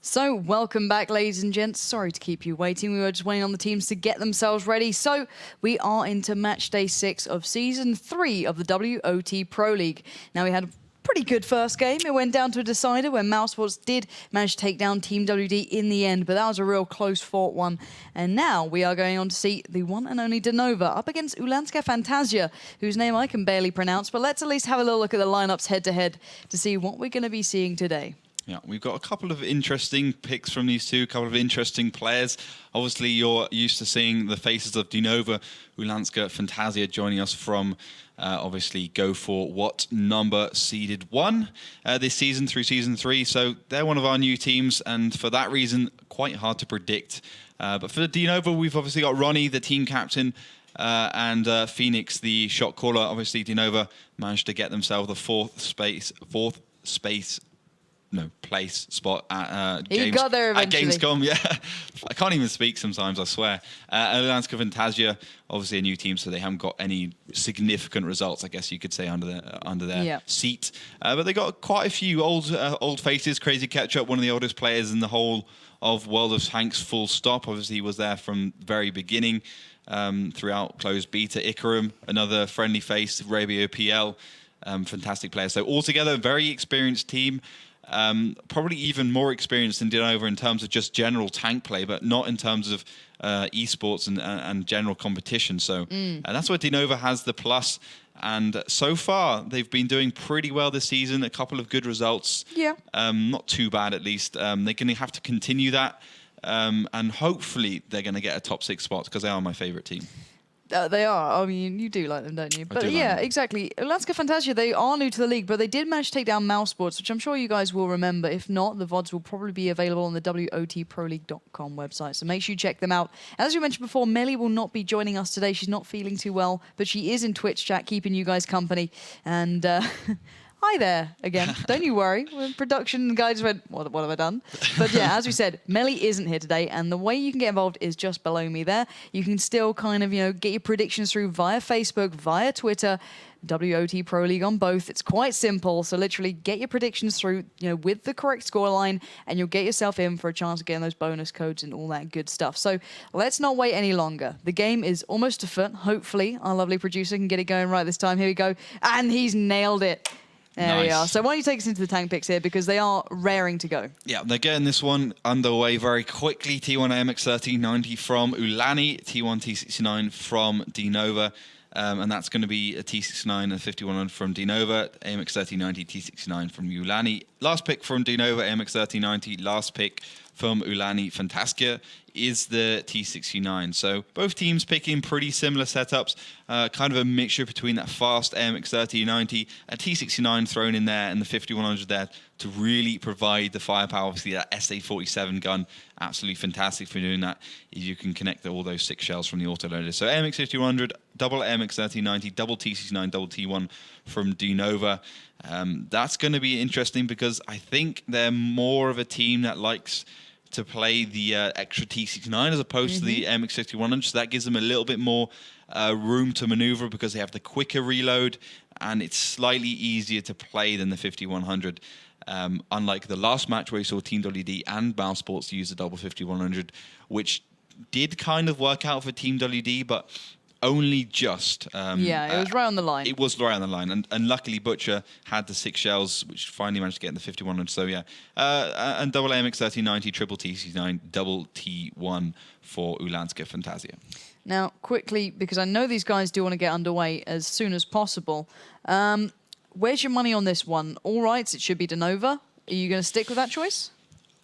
So, welcome back, ladies and gents. Sorry to keep you waiting. We were just waiting on the teams to get themselves ready. So, we are into match day 6 of Season 3 of the WoT Pro League. Now, we had a pretty good first game. It went down to a decider where mousesports did manage to take down Team WD in the end, but that was a real close-fought one. And now we are going on to see the one and only DeNova up against Ulanska Fantazja, whose name I can barely pronounce, but let's at least have a little look at the lineups head-to-head to see what we're going to be seeing today. Yeah, we've got a couple of interesting picks from these two, a couple of interesting players. Obviously, you're used to seeing the faces of DeNova, Ulanska, Fantazja joining us from, obviously, Go for What number seeded 1 this season through Season 3. So they're one of our new teams, and for that reason, quite hard to predict. But for the DeNova, we've obviously got Ronnie, the team captain, and Phoenix, the shot caller. Obviously, DeNova managed to get themselves the fourth place spot at Gamescom. Yeah, I can't even speak sometimes, I swear. Ulanska Fantazja, obviously a new team, so they haven't got any significant results, I guess you could say, under their seat. But they got quite a few old faces. Crazy Ketchup, one of the oldest players in the whole of World of Tanks, full stop. Obviously, he was there from the very beginning throughout closed beta. Ikarum, another friendly face, Rabio PL, fantastic player. So altogether, a very experienced team. Probably even more experienced than DeNova in terms of just general tank play, but not in terms of esports and general competition. So that's where DeNova has the plus. And so far, they've been doing pretty well this season. A couple of good results. Yeah. Not too bad, at least. They're going to have to continue that. And hopefully, they're going to get a top 6 spot because they are my favorite team. They are. I mean, you do like them, don't you? But yeah, exactly. Ulanska Fantazja, they are new to the league, but they did manage to take down mousesports, which I'm sure you guys will remember. If not, the VODs will probably be available on the WoTProLeague.com website, so make sure you check them out. As we mentioned before, Melly will not be joining us today. She's not feeling too well, but she is in Twitch chat, keeping you guys company. And hi there again. Don't you worry. Production guys went, what have I done? But yeah, as we said, Melly isn't here today, and the way you can get involved is just below me there. You can still kind of, get your predictions through via Facebook, via Twitter, WoT Pro League on both. It's quite simple. So literally get your predictions through, with the correct scoreline, and you'll get yourself in for a chance of getting those bonus codes and all that good stuff. So let's not wait any longer. The game is almost afoot. Hopefully, our lovely producer can get it going right this time. Here we go. And he's nailed it. There we are. So why don't you take us into the tank picks here, because they are raring to go. Yeah, they're getting this one underway very quickly. T1 AMX1390 from Ulani, T1 T69 from DeNova, and that's going to be a T69 and 5100 from DeNova, AMX1390, T69 from Ulani. Last pick from DeNova, AMX1390. Last pick from Ulani Fantazja is the T69. So both teams picking pretty similar setups, kind of a mixture between that fast AMX1390, a T69 thrown in there, and the 5100 there to really provide the firepower. Obviously, that SA-47 gun, absolutely fantastic for doing that. You can connect all those 6 shells from the autoloader. So AMX5100, double AMX1390, double T69, double T1 from DeNova. That's going to be interesting because I think they're more of a team that likes to play the extra T69 as opposed to the MX5100, so that gives them a little bit more room to maneuver because they have the quicker reload, and it's slightly easier to play than the 5100. Unlike the last match where you saw Team WD and mousesports use the double 5100, which did kind of work out for Team WD, but only just. Yeah, it was right on the line. It was right on the line. And luckily, Butcher had the 6 shells, which finally managed to get in the 5100. So, yeah. And double AMX1390, triple T69, double T1 for Ulanska Fantazja. Now, quickly, because I know these guys do want to get underway as soon as possible. Where's your money on this one? All right, it should be DeNova. Are you going to stick with that choice?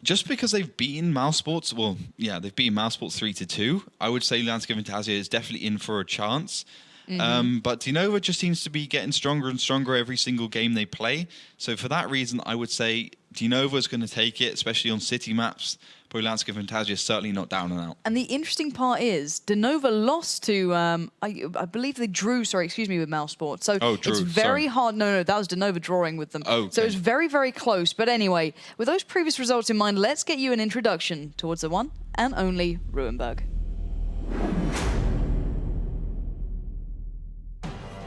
Just because they've beaten mousesports, well, yeah, they've beaten mousesports 3-2. I would say Ulanska Fantazja is definitely in for a chance. But DeNova just seems to be getting stronger and stronger every single game they play. So for that reason, I would say DeNova is going to take it, especially on city maps. But Ulanska Fantazja is certainly not down and out. And the interesting part is DeNova lost to, I believe they drew, with mousesports. So it's very hard. No, that was DeNova drawing with them. Okay. So it was very, very close. But anyway, with those previous results in mind, let's get you an introduction towards the one and only Ruinberg.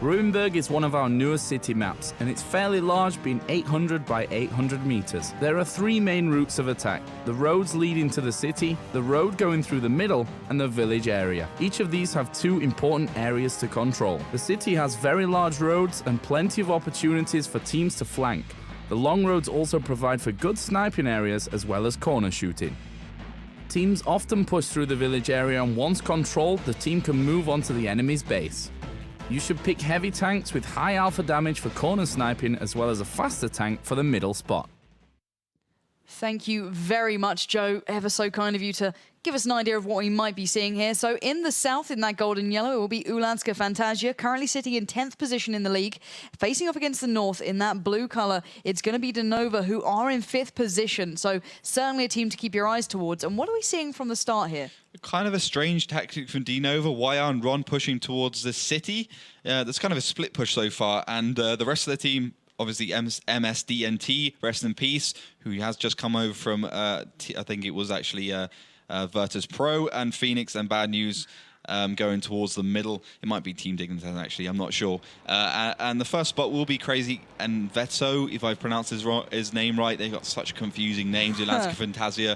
Ruinberg is one of our newer city maps, and it's fairly large, being 800 by 800 meters. There are 3 main routes of attack: the roads leading to the city, the road going through the middle, and the village area. Each of these have 2 important areas to control. The city has very large roads and plenty of opportunities for teams to flank. The long roads also provide for good sniping areas as well as corner shooting. Teams often push through the village area, and once controlled, the team can move on to the enemy's base. You should pick heavy tanks with high alpha damage for corner sniping, as well as a faster tank for the middle spot. Thank you very much, Joe. Ever so kind of you to give us an idea of what we might be seeing here. So in the south, in that golden yellow, it will be Ulanska Fantazja, currently sitting in 10th position in the league. Facing off against the north in that blue color, it's going to be DeNova, who are in 5th position. So certainly a team to keep your eyes towards. And what are we seeing from the start here? Kind of a strange tactic from DeNova. YR and Ron pushing towards the city. That's kind of a split push so far. And the rest of the team, obviously MSDNT, rest in peace, who has just come over from, I think it was actually WoT Pro, and Phoenix and Bad News going towards the middle. It might be Team Dignitas, actually, I'm not sure. And the first spot will be Crazy and Vetso, if I pronounce his name right. They've got such confusing names, Ulanska Fantazja.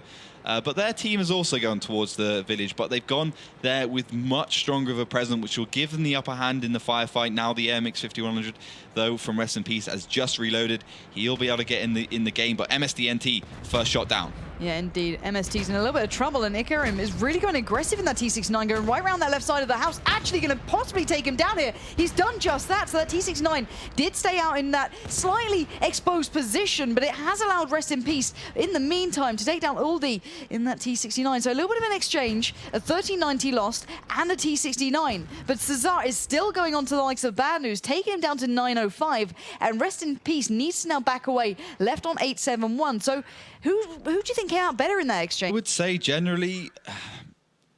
But their team is also going towards the village, but they've gone there with much stronger of a presence, which will give them the upper hand in the firefight. Now the AMX 5100, though, from Rest in Peace, has just reloaded. He'll be able to get in the game, but MSDNT, first shot down. Yeah, indeed. MST's in a little bit of trouble, and Ikarim is really going aggressive in that T69, going right around that left side of the house, actually going to possibly take him down here. He's done just that, so that T69 did stay out in that slightly exposed position, but it has allowed Rest in Peace, in the meantime, to take down Uldi in that T69. So a little bit of an exchange, a 1390 lost, and a T69. But Cesar is still going on to the likes of Bad News, taking him down to 905, and Rest in Peace needs to now back away, left on 871. So who do you think came out better in that exchange? I would say generally,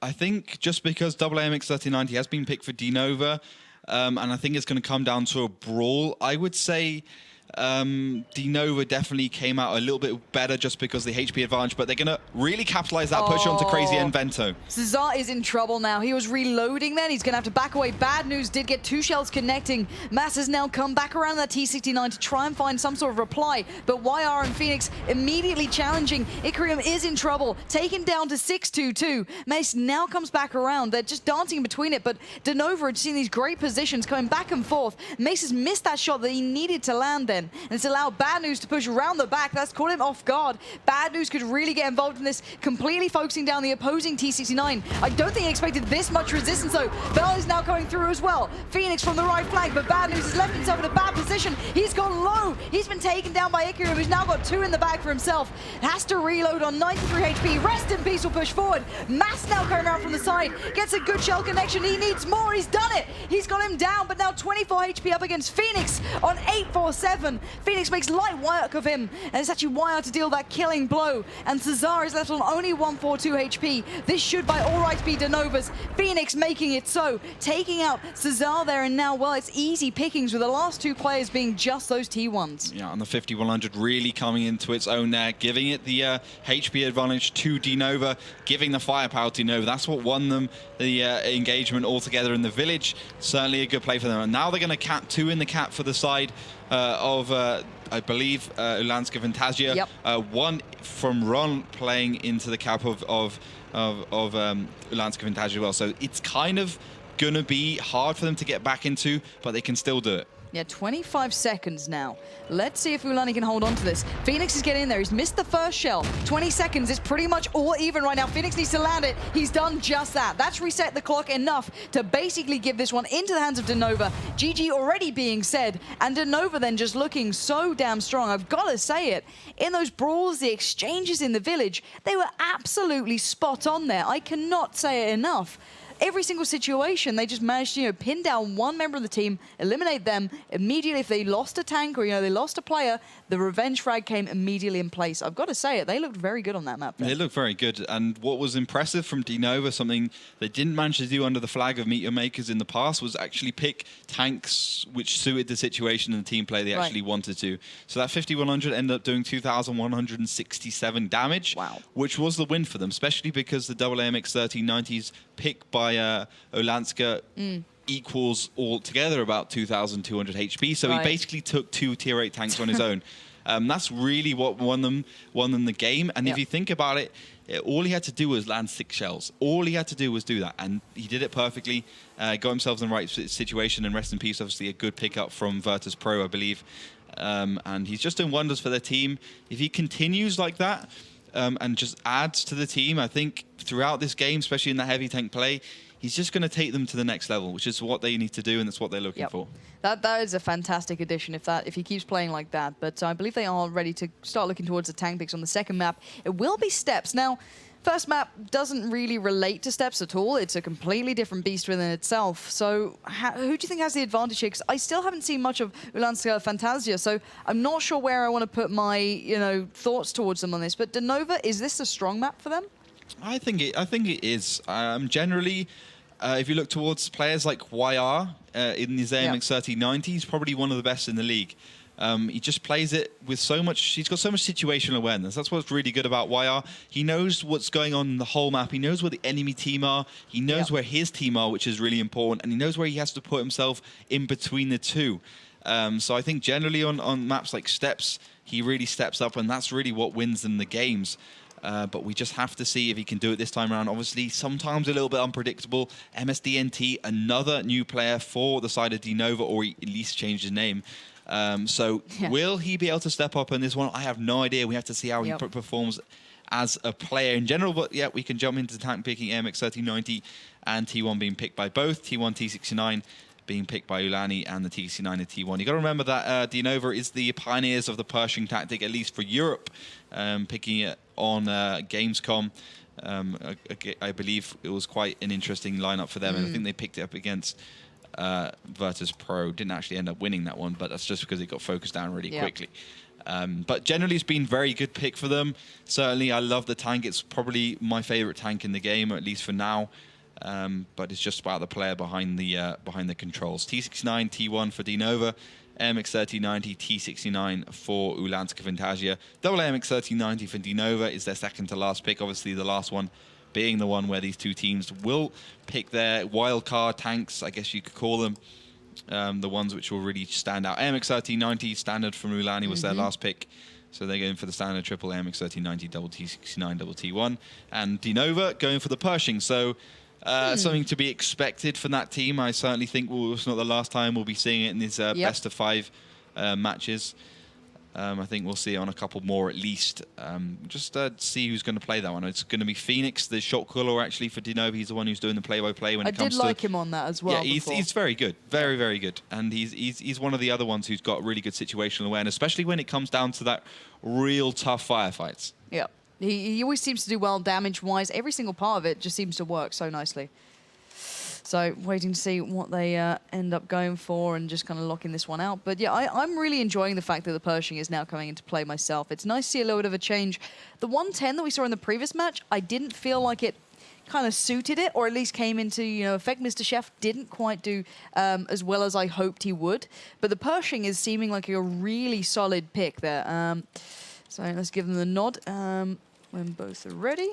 I think just because AMX 1390 has been picked for DeNova, and I think it's going to come down to a brawl, I would say DeNova definitely came out a little bit better just because of the HP advantage, but they're going to really capitalize that push onto Crazy and Vento. Cesar is in trouble now. He was reloading then. He's going to have to back away. Bad News did get 2 shells connecting. Mass has now come back around that T69 to try and find some sort of reply, but YR and Phoenix immediately challenging. Ikarim is in trouble, taken down to 622. Mace now comes back around. They're just dancing in between it, but DeNova had seen these great positions coming back and forth. Mace has missed that shot that he needed to land then, and it's allowed Bad News to push around the back. That's caught him off guard. Bad News could really get involved in this, completely focusing down the opposing T69. I don't think he expected this much resistance, though. Bell is now coming through as well. Phoenix from the right flank, but Bad News has left himself in a bad position. He's gone low. He's been taken down by Ikarim, who's now got 2 in the bag for himself. Has to reload on 93 HP. Rest in Peace will push forward. Mass now coming around from the side. Gets a good shell connection. He needs more. He's done it. He's got him down, but now 24 HP up against Phoenix on 847. Phoenix makes light work of him, and it's actually YR to deal that killing blow. And Cesar is left on only 142 HP. This should by all rights be DeNova's. Phoenix making it so, taking out Cesar there, and now, well, it's easy pickings with the last 2 players being just those T1s. Yeah, and the 5100 really coming into its own there, giving it the HP advantage to DeNova, giving the firepower to DeNova. That's what won them the engagement altogether in the village. Certainly a good play for them. And now they're going to cap 2 in the cap for the side of, I believe, Ulanska Fantazja. Yep. 1 from Ron playing into the cap of Ulanska Fantazja as well. So it's kind of going to be hard for them to get back into, but they can still do it. Yeah, 25 seconds now. Let's see if Ulani can hold on to this. Phoenix is getting in there. He's missed the first shell. 20 seconds is pretty much all even right now. Phoenix needs to land it. He's done just that. That's reset the clock enough to basically give this one into the hands of DeNova. GG already being said, and DeNova then just looking so damn strong. I've got to say it. In those brawls, the exchanges in the village, they were absolutely spot on there. I cannot say it enough. Every single situation, they just managed to, pin down one member of the team, eliminate them immediately. If they lost a tank or, they lost a player, the revenge frag came immediately in place. I've got to say it, they looked very good on that map. They looked very good. And what was impressive from DeNova, something they didn't manage to do under the flag of Meteor Makers in the past, was actually pick tanks which suited the situation and the team play they actually wanted to. So that 5100 ended up doing 2,167 damage, which was the win for them, especially because the AMX 1390's pick by Ulanska equals altogether about 2,200 HP. So Right. he basically took 2 tier 8 tanks on his own. That's really what won them the game. And if you think about it, all he had to do was land 6 shells. All he had to do was do that, and he did it perfectly. Got himself in the right situation, and rest in peace, obviously, a good pickup from WoT Pro, I believe. And he's just doing wonders for their team. If he continues like that and just adds to the team, I think throughout this game, especially in the heavy tank play, he's just going to take them to the next level, which is what they need to do, and that's what they're looking for. That is a fantastic addition if he keeps playing like that. But I believe they are ready to start looking towards the tank picks on the second map. It will be Steps. Now, first map doesn't really relate to Steps at all. It's a completely different beast within itself. So who do you think has the advantage here? Because I still haven't seen much of Ulanska Fantazja, so I'm not sure where I want to put my thoughts towards them on this. But DeNova, is this a strong map for them? I think it is. Generally, if you look towards players like YR in his AMX 3090, he's probably one of the best in the league. He just plays it with so much. He's got so much situational awareness. That's what's really good about YR. He knows what's going on in the whole map. He knows where the enemy team are. He knows where his team are, which is really important. And he knows where he has to put himself in between the two. So I think generally on maps like Steps, he really steps up, and that's really what wins them the games. But we just have to see if he can do it this time around. Obviously, sometimes a little bit unpredictable. MSDNT, another new player for the side of DeNova, or he at least changed his name. Will he be able to step up in this one? I have no idea. We have to see how he performs as a player in general. But yeah, we can jump into tank picking AMX 3090 and T1 being picked by both. T1 T69 being picked by Ulani and the T69 and T1. You got to remember that DeNova is the pioneers of the Pershing tactic, at least for Europe, picking it on Gamescom. I believe it was quite an interesting lineup for them, and I think they picked it up against WoT Pro. Didn't actually end up winning that one, but that's just because it got focused down really quickly. But generally, it's been a very good pick for them. Certainly, I love the tank. It's probably my favorite tank in the game, at least for now. But it's just about the player behind the controls. T69, T1 for DeNova, AMX 3090, T69 for Ulanska Fantazja. Double AMX 3090 for DeNova is their second to last pick. Obviously, the last one being the one where these two teams will pick their wildcard tanks, I guess you could call them. The ones which will really stand out. AMX 3090 standard from Ulani was their last pick. So they're going for the standard triple AMX 3090, double T69, double T1. And DeNova going for the Pershing. So something to be expected from that team. I certainly think it's not the last time we'll be seeing it in these best of 5 matches. I think we'll see it on a couple more at least. Just see who's going to play that one. It's going to be Phoenix, the shot caller actually for DeNova. He's the one who's doing the play-by-play when it comes to... I did like him on that as well. Yeah, he's very good. Very, very good. And he's one of the other ones who's got really good situational awareness, especially when it comes down to that real tough firefights. Yeah. He always seems to do well damage-wise. Every single part of it just seems to work so nicely. So waiting to see what they end up going for and just kind of locking this one out. But yeah, I'm really enjoying the fact that the Pershing is now coming into play myself. It's nice to see a little bit of a change. The 110 that we saw in the previous match, I didn't feel like it kind of suited it, or at least came into effect. Mr. Chef didn't quite do as well as I hoped he would. But the Pershing is seeming like a really solid pick there. So let's give them the nod when both are ready.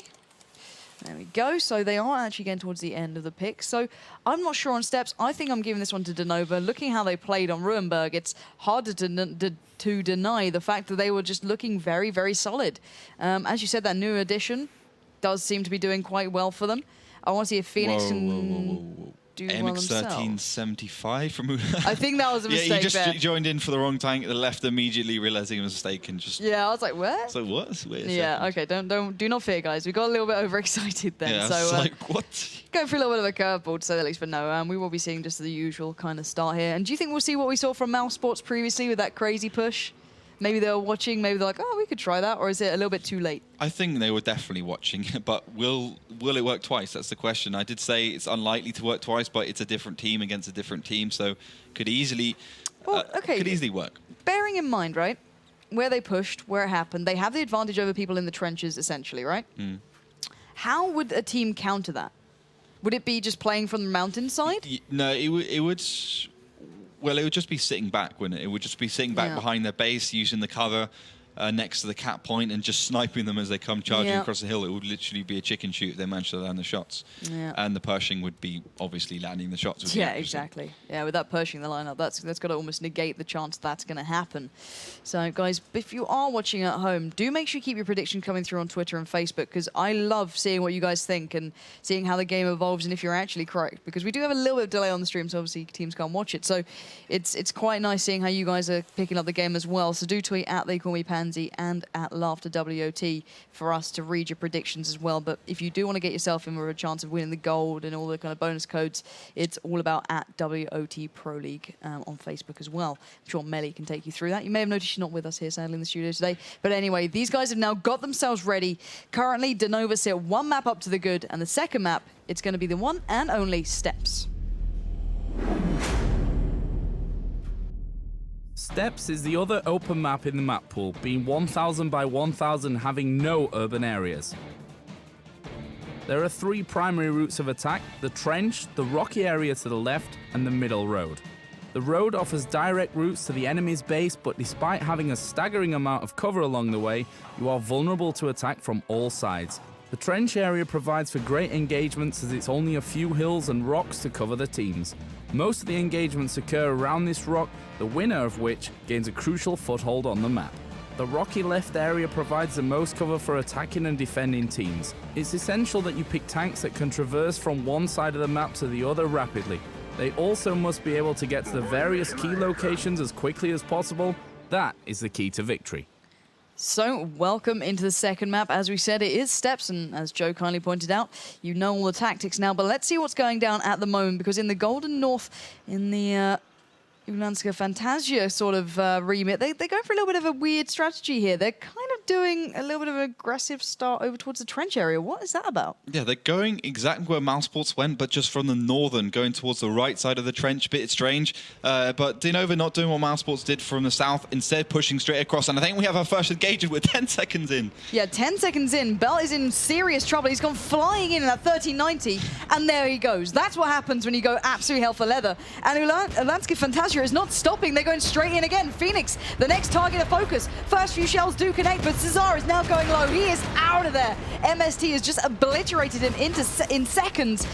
There we go. So they are actually getting towards the end of the pick. So I'm not sure on Steps. I think I'm giving this one to DeNova. Looking how they played on Ruinberg, it's hard to deny the fact that they were just looking very, very solid. As you said, that new addition does seem to be doing quite well for them. I want to see if Phoenix can do well AMX themselves. 1375 from I think that was a mistake. Yeah, he just there. joined in for the wrong tank. The left immediately realizing it was a mistake and just... Yeah, I was like, where? So what? Wait a Yeah, second. okay, do not fear, guys. We got a little bit overexcited then. Yeah, so it's like, what? going for a little bit of a curveball, to say the least, but no, we will be seeing just the usual kind of start here. And do you think we'll see what we saw from Mouse Sports previously with that crazy push? Maybe they were watching, maybe they're like, oh, we could try that, or is it a little bit too late? I think they were definitely watching, but will it work twice? That's the question. I did say it's unlikely to work twice, but it's a different team against a different team, so could easily work. Bearing in mind, right, where they pushed, where it happened, they have the advantage over people in the trenches, essentially, right? How would a team counter that? Would it be just playing from the mountainside? No, it would... Well, it would just be sitting back, wouldn't it? It would just be sitting back behind their base, using the cover. next to the cap point and just sniping them as they come charging across the hill. It would literally be a chicken shoot if they managed to land the shots. And the Pershing would be obviously landing the shots. Yeah, exactly. Yeah, with that Pershing in the lineup, that's got to almost negate the chance that's going to happen. So, guys, if you are watching at home, do make sure you keep your prediction coming through on Twitter and Facebook, because I love seeing what you guys think and seeing how the game evolves and if you're actually correct, because we do have a little bit of delay on the stream, so obviously teams can't watch it. So it's quite nice seeing how you guys are picking up the game as well. So do tweet at They Call Me Pansy and at LaughterWOT for us to read your predictions as well. But if you do want to get yourself in with a chance of winning the gold and all the kind of bonus codes, it's all about at WoT Pro League on Facebook as well. I'm sure Melly can take you through that. You may have noticed she's not with us here, sadly, in the studio today. But anyway, these guys have now got themselves ready. Currently, DeNova sit one map up to the good, and the second map, it's going to be the one and only Steps. Steps is the other open map in the map pool, being 1,000 by 1,000, having no urban areas. There are 3 primary routes of attack: the trench, the rocky area to the left, and the middle road. The road offers direct routes to the enemy's base, but despite having a staggering amount of cover along the way, you are vulnerable to attack from all sides. The trench area provides for great engagements as it's only a few hills and rocks to cover the teams. Most of the engagements occur around this rock, the winner of which gains a crucial foothold on the map. The rocky left area provides the most cover for attacking and defending teams. It's essential that you pick tanks that can traverse from one side of the map to the other rapidly. They also must be able to get to the various key locations as quickly as possible. That is the key to victory. So, welcome into the second map. As we said, it is Steps, and as Joe kindly pointed out, you know all the tactics now, but let's see what's going down at the moment, because in the Golden North, in the Ulanska Fantazja sort of remit, they're going for a little bit of a weird strategy here. They're kind of doing a little bit of an aggressive start over towards the trench area. What is that about? Yeah, they're going exactly where Mousesports went, but just from the northern, going towards the right side of the trench. Bit strange, but DeNova not doing what Mousesports did from the south, instead pushing straight across. And I think we have our first engagement with 10 seconds in. Yeah, 10 seconds in. Bell is in serious trouble. He's gone flying in at 1390, and there he goes. That's what happens when you go absolutely hell for leather. And Ulanska Fantazja is not stopping. They're going straight in again. Phoenix, the next target of focus. First few shells do connect, but Cesar is now going low. He is out of there. MST has just obliterated him in seconds.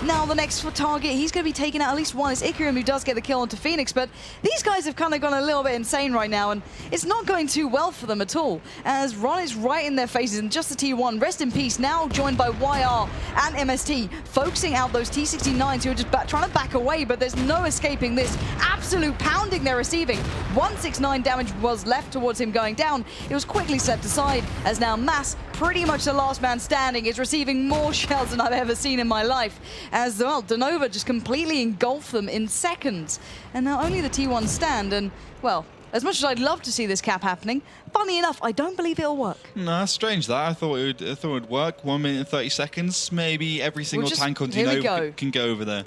Now the next target, he's going to be taking out at least one. It's Ikarium who does get the kill onto Phoenix, but these guys have kind of gone a little bit insane right now, and it's not going too well for them at all, as Ron is right in their faces, and just the T1, rest in peace, now joined by YR and MST, focusing out those T69s who are just trying to back away, but there's no escaping this absolute pounding they're receiving. 169 damage was left towards him going down. It was quickly set aside, as now Mass, pretty much the last man standing, is receiving more shells than I've ever seen in my life, as well DeNova just completely engulfed them in seconds. And now only the T1 stand, and well, as much as I'd love to see this cap happening, funny enough, I don't believe it'll work. No, that's strange that. I thought it would work. 1 minute and 30 seconds. Maybe every single tank on DeNova can go over there.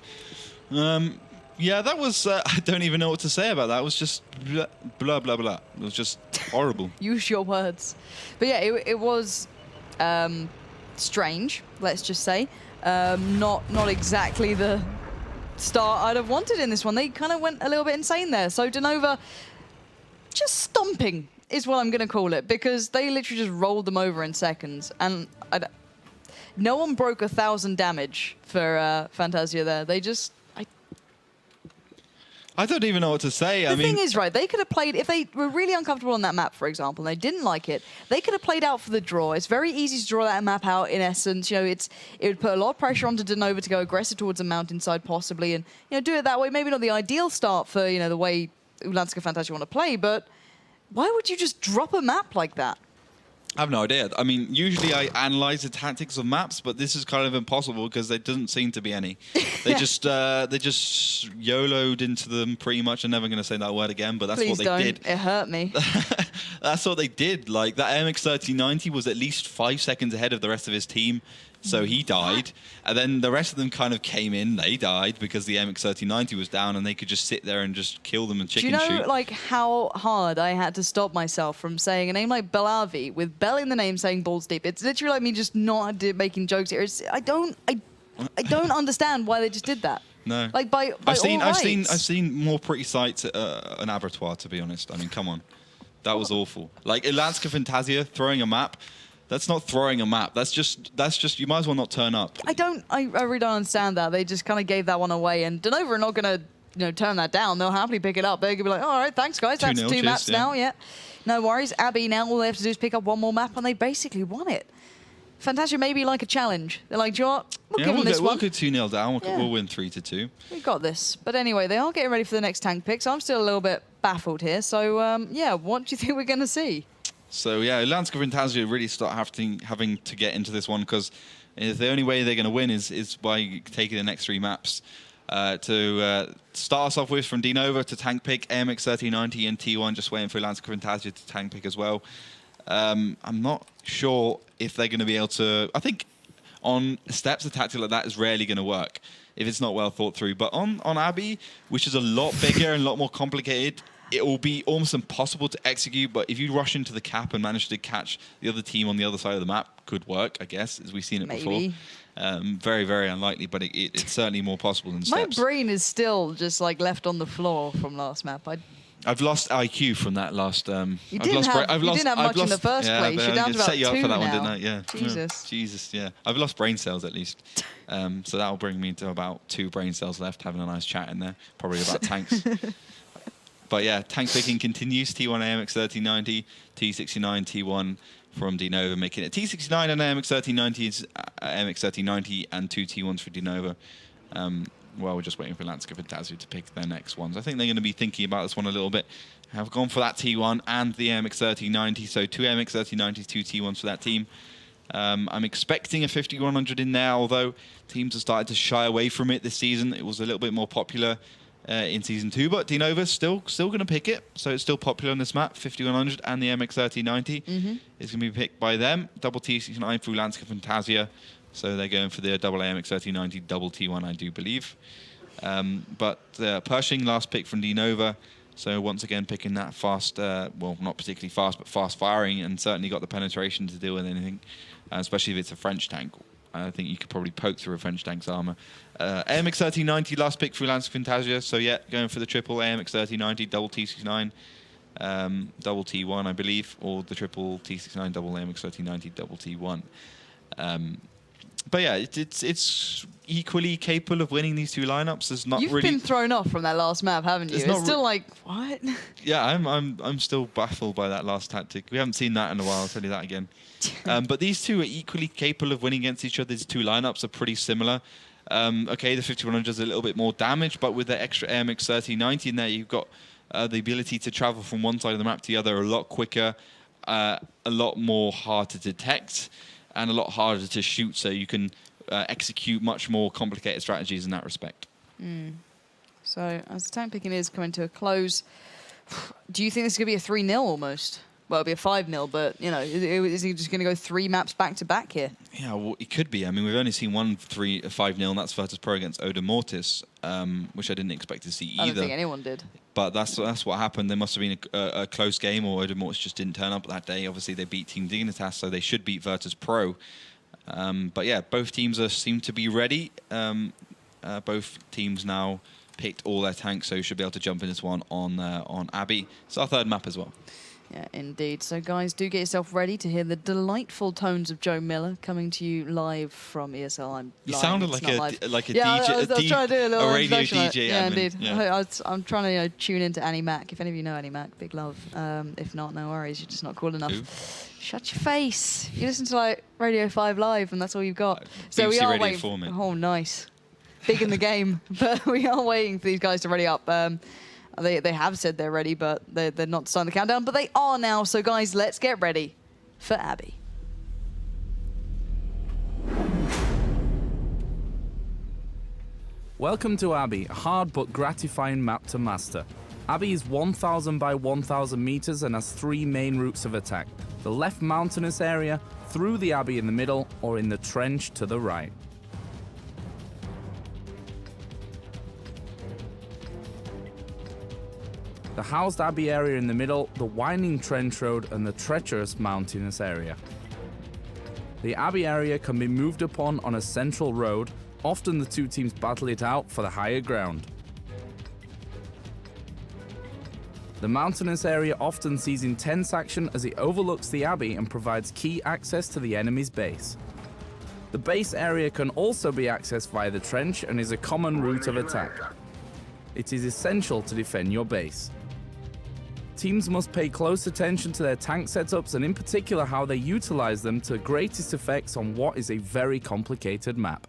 Yeah, that was, I don't even know what to say about that. It was just blah, blah, blah. It was just horrible. Use your words. But yeah, it was strange, let's just say. Not exactly the start I'd have wanted in this one. They kind of went a little bit insane there. So DeNova just stomping is what I'm going to call it, because they literally just rolled them over in seconds. And no one broke 1,000 damage for Fantazja there. They just... I don't even know what to say. The thing is, right, they could have played, if they were really uncomfortable on that map, for example, and they didn't like it, they could have played out for the draw. It's very easy to draw that map out, in essence. You know, it would put a lot of pressure onto DeNova to go aggressive towards the mountainside, possibly, and, you know, do it that way. Maybe not the ideal start for, you know, the way Ulanska Fantazja want to play, but why would you just drop a map like that? I have no idea. I mean, usually I analyze the tactics of maps, but this is kind of impossible because there doesn't seem to be any. They just YOLO'd into them pretty much. I'm never going to say that word again, but that's Please what they don't. did. It hurt me. That's what they did. Like, that MX-3090 was at least 5 seconds ahead of the rest of his team, so he died. And then the rest of them kind of came in. They died because the MX-3090 was down, and they could just sit there and just kill them and chicken shoot. Do you know, like, how hard I had to stop myself from saying a name like Belavi with Bell in the name saying balls deep? It's literally like me just not making jokes here. I don't understand why they just did that. No. Like, I've seen more pretty sights at an abattoir, to be honest. I mean, come on. That was awful. Like Ulanska Fantazja throwing a map. That's not throwing a map. That's just you might as well not turn up. I really don't understand that. They just kind of gave that one away, and DeNova are not going to turn that down. They'll happily pick it up. They're going to be like, all right, thanks guys. That's 2 maps now. Yeah, no worries. Abby now all they have to do is pick up one more map, and they basically won it. Fantazja maybe like a challenge. They're like, do you know what? We'll give them this one. We'll go 2-0 down. We'll win 3-2. We got this. But anyway, they are getting ready for the next tank pick, so I'm still a little bit baffled here. So, yeah, what do you think we're going to see? So, yeah, Ulanska Fantazja really start having to get into this one because the only way they're going to win is by taking the next 3 maps. To start us off with, from DeNova to tank pick, AMX 3090 and T1, just waiting for Ulanska Fantazja to tank pick as well. I'm not sure if they're going to be able to... I think on steps, a tactic like that is rarely going to work if it's not well thought through. But on Abbey, which is a lot bigger and a lot more complicated, it will be almost impossible to execute. But if you rush into the cap and manage to catch the other team on the other side of the map, could work, I guess, as we've seen it before. Very, very unlikely, but it's certainly more possible than steps. My brain is still just like left on the floor from last map. I've lost IQ from that last. You didn't have much in the first place. You're down to about 2 now. Set you up for that one, didn't I? Yeah. Jesus. Jesus, yeah. I've lost brain cells at least. So that'll bring me to about 2 brain cells left, having a nice chat in there, probably about tanks. But yeah, tank picking continues. T1 AMX 3090, T69 T1 from DeNova, making it T69 and AMX 3090 is AMX 3090 and 2 T1s for DeNova. Well, we're just waiting for Ulanska Fantazja to pick their next ones. I think they're going to be thinking about this one a little bit. Have gone for that T1 and the AMX 3090, so 2 AMX 3090s, 2 T1s for that team. I'm expecting a 5100 in there, although teams have started to shy away from it this season. It was a little bit more popular in Season 2, but DeNova's still going to pick it, so it's still popular on this map. 5100 and the MX 3090 is going to be picked by them. Double T69 for Ulanska Fantazja, so they're going for the double AMX 3090, double T1, I do believe. But Pershing, last pick from DeNova, so once again picking that fast, well, not particularly fast, but fast firing, and certainly got the penetration to deal with anything, especially if it's a French tank. I think you could probably poke through a French tank's armor. AMX 3090, last pick for Ulanska Fantazja. So yeah, going for the triple AMX 3090, double T69, double T1, I believe, or the triple T69, double AMX 3090, double T1. But yeah, it's equally capable of winning these 2 lineups. There's not You've really been thrown off from that last map, haven't you? It's still like, what? Yeah, I'm still baffled by that last tactic. We haven't seen that in a while, I'll tell you that again. But these 2 are equally capable of winning against each other. These 2 lineups are pretty similar. Okay, the 5100 is a little bit more damage, but with the extra AMX 3090 in there, you've got the ability to travel from one side of the map to the other a lot quicker, a lot more hard to detect, and a lot harder to shoot, so you can execute much more complicated strategies in that respect. So, as the tank picking is coming to a close, do you think this is going to be a 3-0 almost? Well, it'll be a 5-0, but, you know, is he just going to go 3 maps back-to-back here? Yeah, well, it could be. I mean, we've only seen one 5-0, and that's Virtus Pro against Oda Mortis, which I didn't expect to see either. I don't think anyone did. But that's what happened. There must have been a close game, or Oda Mortis just didn't turn up that day. Obviously, they beat Team Dignitas, so they should beat Virtus Pro. But yeah, both teams seem to be ready. Both teams now picked all their tanks, so you should be able to jump in this one on Abbey. It's our 3rd map as well. Yeah, indeed. So, guys, do get yourself ready to hear the delightful tones of Joe Miller coming to you live from ESL. You sounded like a DJ, I was trying to do a little radio DJ. Yeah, indeed. Yeah. I'm trying to tune into Annie Mac. If any of you know Annie Mac, big love. If not, no worries. You're just not cool enough. Who? Shut your face. You listen to like Radio 5 Live, and that's all you've got. So BBC we are Radio waiting. 4, mate. Oh, nice. Big in the game, but we are waiting for these guys to ready up. They have said they're ready, but they're not starting the countdown. But they are now. So, guys, let's get ready for Abbey. Welcome to Abbey, a hard but gratifying map to master. Abbey is 1,000 by 1,000 meters and has 3 main routes of attack. The left mountainous area, through the Abbey in the middle, or in the trench to the right. The housed Abbey area in the middle, the winding trench road, and the treacherous mountainous area. The Abbey area can be moved upon on a central road. Often the 2 teams battle it out for the higher ground. The mountainous area often sees intense action as it overlooks the abbey and provides key access to the enemy's base. The base area can also be accessed via the trench and is a common route of attack. It is essential to defend your base. Teams must pay close attention to their tank setups and in particular how they utilize them to greatest effects on what is a very complicated map.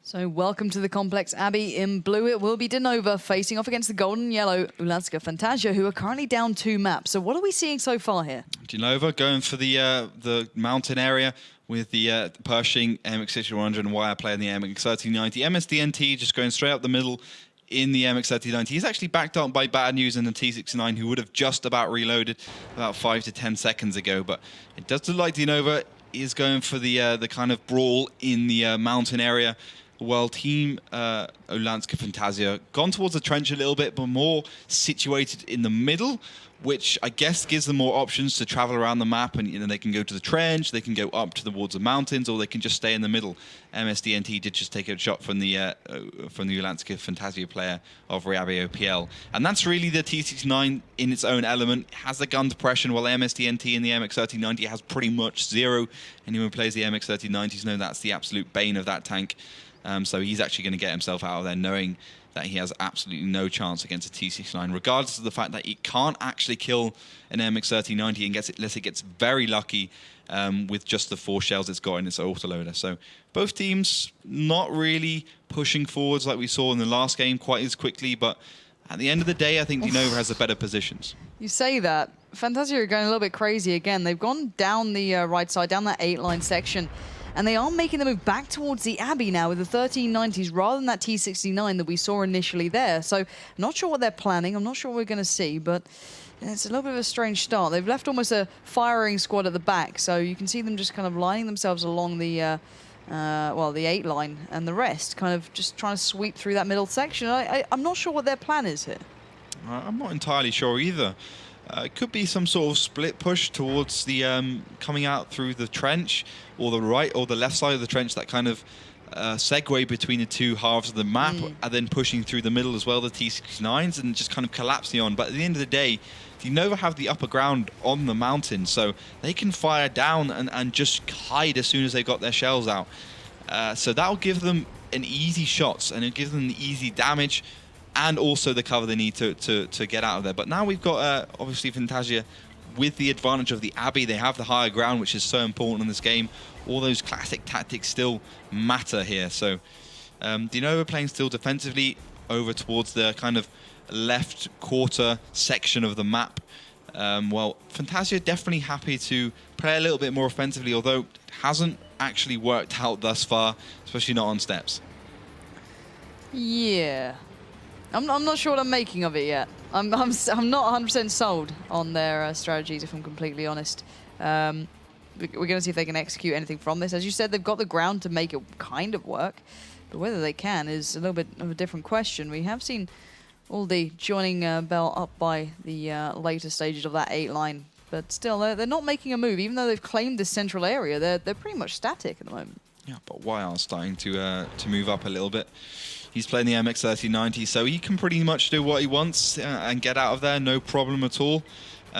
So welcome to the complex Abbey. In blue it will be DeNova facing off against the golden and yellow Ulanska Fantazja, who are currently down 2 maps. So what are we seeing so far here? DeNova going for the mountain area with the Pershing MX-6100 and wire player in the MX-1390. MSDNT just going straight up the middle in the MX-1390. He's actually backed up by bad news in the T69, who would have just about reloaded about 5 to 10 seconds ago. But it does look like DeNova is going for the kind of brawl in the mountain area. Well, Team Ulanska Fantazja gone towards the trench a little bit, but more situated in the middle, which I guess gives them more options to travel around the map, and they can go to the trench, they can go up towards the mountains, or they can just stay in the middle. MSDNT did just take a shot from the Ulanska Fantazja player of Reabio PL, and that's really the T69 in its own element. It has the gun depression, while MSDNT in the MX-1390 has pretty much zero. Anyone who plays the MX-1390s know that's the absolute bane of that tank. So he's actually going to get himself out of there knowing that he has absolutely no chance against a T69, regardless of the fact that he can't actually kill an MX-1390 unless it gets very lucky with just the 4 shells it's got in its autoloader. So both teams not really pushing forwards like we saw in the last game quite as quickly, but at the end of the day, I think DeNova has the better positions. You say that. Fantazja are going a little bit crazy again. They've gone down the right side, down that 8-line section. And they are making the move back towards the Abbey now with the 1390s rather than that T69 that we saw initially there. So I'm not sure what they're planning. I'm not sure what we're going to see, but it's a little bit of a strange start. They've left almost a firing squad at the back, so you can see them just kind of lining themselves along the, the 8 line, and the rest kind of just trying to sweep through that middle section. I'm not sure what their plan is here. I'm not entirely sure either. It could be some sort of split push towards the coming out through the trench, or the right or the left side of the trench, that kind of segue between the 2 halves of the map, and then pushing through the middle as well, the T69s, and just kind of collapsing on. But at the end of the day, DeNova have the upper ground on the mountain, so they can fire down and just hide as soon as they got their shells out. So that'll give them an easy shots, and it'll give them the easy damage, and also the cover they need to get out of there. But now we've got, obviously, Fantazja with the advantage of the Abbey. They have the higher ground, which is so important in this game. All those classic tactics still matter here. So DeNova playing still defensively over towards the kind of left quarter section of the map. Well, Fantazja definitely happy to play a little bit more offensively, although it hasn't actually worked out thus far, especially not on steps. Yeah. I'm not sure what I'm making of it yet. I'm not 100% sold on their strategies, if I'm completely honest. We're going to see if they can execute anything from this. As you said, they've got the ground to make it kind of work, but whether they can is a little bit of a different question. We have seen Aldi joining Bell up by the later stages of that 8 line, but still, they're not making a move. Even though they've claimed this central area, they're pretty much static at the moment. Yeah, but YR's starting to move up a little bit. He's playing the MX-1390, so he can pretty much do what he wants and get out of there, no problem at all.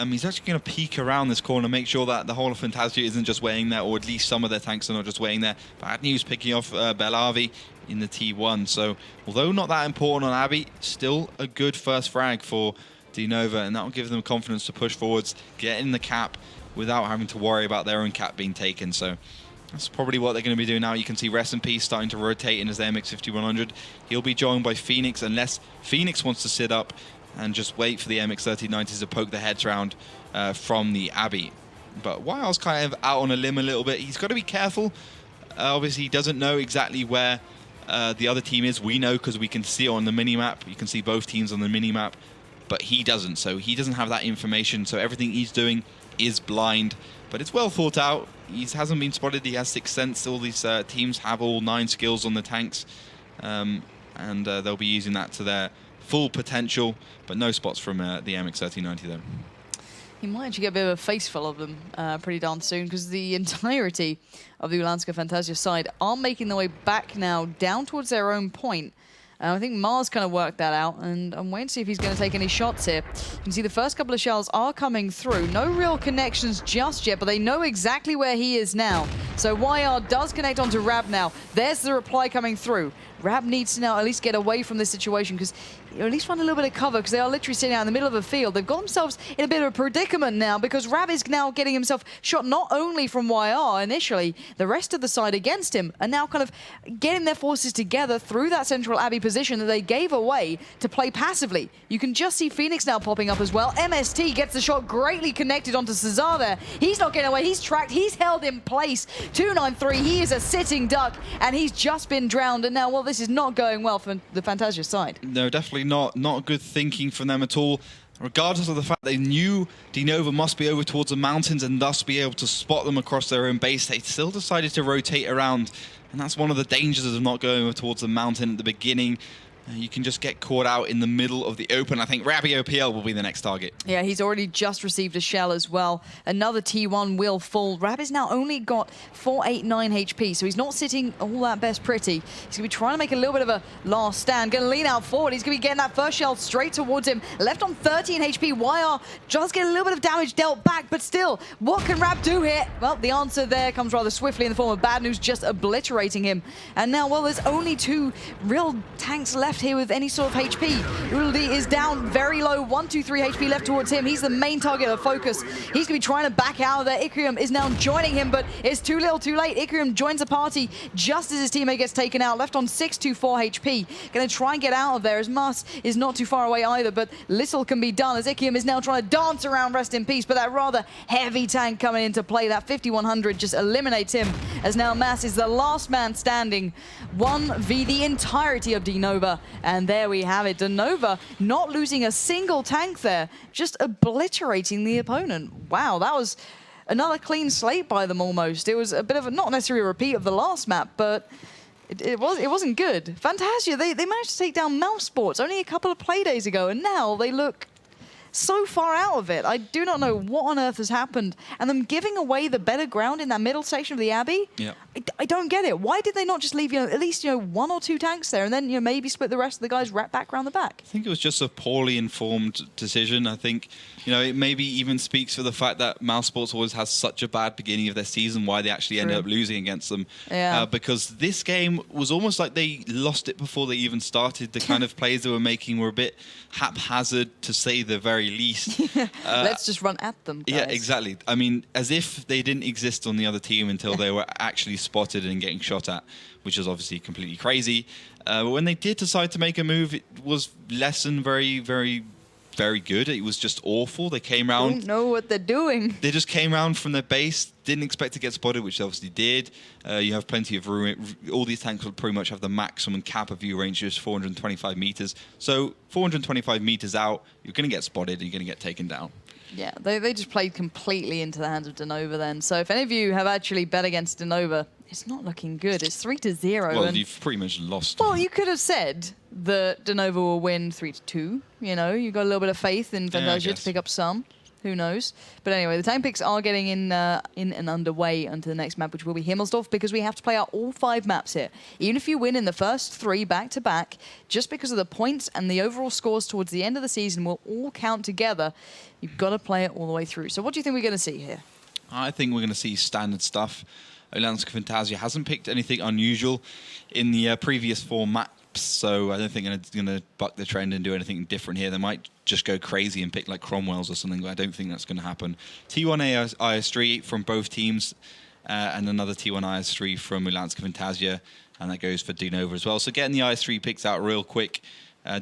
He's actually going to peek around this corner, make sure that the whole of Fantazja isn't just waiting there, or at least some of their tanks are not just waiting there. Bad news picking off Belavi in the T1. So although not that important on Abbey, still a good first frag for DeNova, and that will give them confidence to push forwards, get in the cap without having to worry about their own cap being taken. So that's probably what they're going to be doing now. You can see Rest in Peace starting to rotate in his MX-5100. He'll be joined by Phoenix, unless Phoenix wants to sit up and just wait for the MX-1390s to poke their heads around from the Abbey. But YR's kind of out on a limb a little bit. He's got to be careful. Obviously, he doesn't know exactly where the other team is. We know because we can see it on the mini-map. You can see both teams on the mini-map, but he doesn't. So he doesn't have that information. So everything he's doing is blind. But it's well thought out. He hasn't been spotted. He has Sixth Sense. All these teams have all 9 skills on the tanks. And they'll be using that to their full potential. But no spots from the MX-1390 though. He might actually get a bit of a face full of them pretty darn soon, because the entirety of the Ulanska Fantazja side are making their way back now down towards their own point. And I think Mars kind of worked that out, and I'm waiting to see if he's going to take any shots here. You can see the first couple of shells are coming through. No real connections just yet, but they know exactly where he is now. So YR does connect onto Rab now. There's the reply coming through. Rab needs to now at least get away from this situation, because at least find a little bit of cover, because they are literally sitting out in the middle of a field. They've got themselves in a bit of a predicament now, because Rab is now getting himself shot not only from YR initially, the rest of the side against him are now kind of getting their forces together through that central Abbey position that they gave away to play passively. You can just see Phoenix now popping up as well. MST gets the shot greatly connected onto Cesar there. He's not getting away, he's tracked, he's held in place. 293, he is a sitting duck, and he's just been drowned. And now, well, this is not going well for the Fantazja side. No, definitely not good thinking from them at all. Regardless of the fact they knew DeNova must be over towards the mountains and thus be able to spot them across their own base, they still decided to rotate around. And that's one of the dangers of not going over towards the mountain at the beginning. You can just get caught out in the middle of the open. I think Rabbi OPL will be the next target. Yeah, he's already just received a shell as well. Another T1 will fall. Rabbi's now only got 489 HP, so he's not sitting all that best pretty. He's going to be trying to make a little bit of a last stand. Going to lean out forward. He's going to be getting that first shell straight towards him. Left on 13 HP. YR just get a little bit of damage dealt back, but still, what can Rab do here? Well, the answer there comes rather swiftly in the form of bad news, just obliterating him. And now, well, there's only 2 real tanks left here with any sort of HP. Uldi is down very low, 123 HP left towards him. He's the main target of focus. He's going to be trying to back out of there. Ikrium is now joining him, but it's too little too late. Ikrium joins the party just as his teammate gets taken out, left on 624 HP. Going to try and get out of there, as Mars is not too far away either, but little can be done as Ikrium is now trying to dance around, rest in peace, but that rather heavy tank coming into play, that 5100 just eliminates him, as now Mass is the last man standing, 1v the entirety of DeNova. And there we have it. DeNova not losing a single tank there, just obliterating the opponent. Wow, that was another clean slate by them almost. It was a bit of a, not necessarily a repeat of the last map, but it wasn't good. Fantazja, they managed to take down Mouse Sports only a couple of play days ago, and now they look so far out of it. I do not know what on earth has happened. And them giving away the better ground in that middle section of the Abbey, yeah. I don't get it. Why did they not just leave, at least, 1 or 2 tanks there, and then, maybe split the rest of the guys right back around the back? I think it was just a poorly informed decision. I think, it maybe even speaks for the fact that Mouse Sports always has such a bad beginning of their season, why they actually ended up losing against them. Yeah. Because this game was almost like they lost it before they even started. The kind of plays they were making were a bit haphazard, to say the very least. Let's just run at them, guys. Yeah, exactly. I mean, as if they didn't exist on the other team until they were actually spotted and getting shot at, which is obviously completely crazy. But when they did decide to make a move, it was less than very, very, very good. It was just awful. They came around. Don't know what they're doing. They just came around from their base, didn't expect to get spotted, which they obviously did. You have plenty of room. All these tanks will pretty much have the maximum cap of view range, just 425 meters. So 425 meters out, you're going to get spotted and you're going to get taken down. Yeah, they just played completely into the hands of DeNova then. So if any of you have actually bet against DeNova, it's not looking good. It's 3-0. Well, you've pretty much lost. Well, you could have said that DeNova will win 3-2. You got a little bit of faith in Fantazja to pick up some. Who knows? But anyway, the tank picks are getting in and underway onto the next map, which will be Himmelsdorf, because we have to play out all 5 maps here. Even if you win in the first 3 back-to-back, just because of the points and the overall scores towards the end of the season will all count together, you've got to play it all the way through. So what do you think we're going to see here? I think we're going to see standard stuff. Ulanska Fantazja hasn't picked anything unusual in the previous 4 maps, so I don't think they're going to buck the trend and do anything different here. They might just go crazy and pick like Cromwell's or something, but I don't think that's going to happen. T1 IS3 from both teams, and another T1 IS3 from Ulanska Fantazja, and that goes for DeNova as well. So getting the IS3 picks out real quick.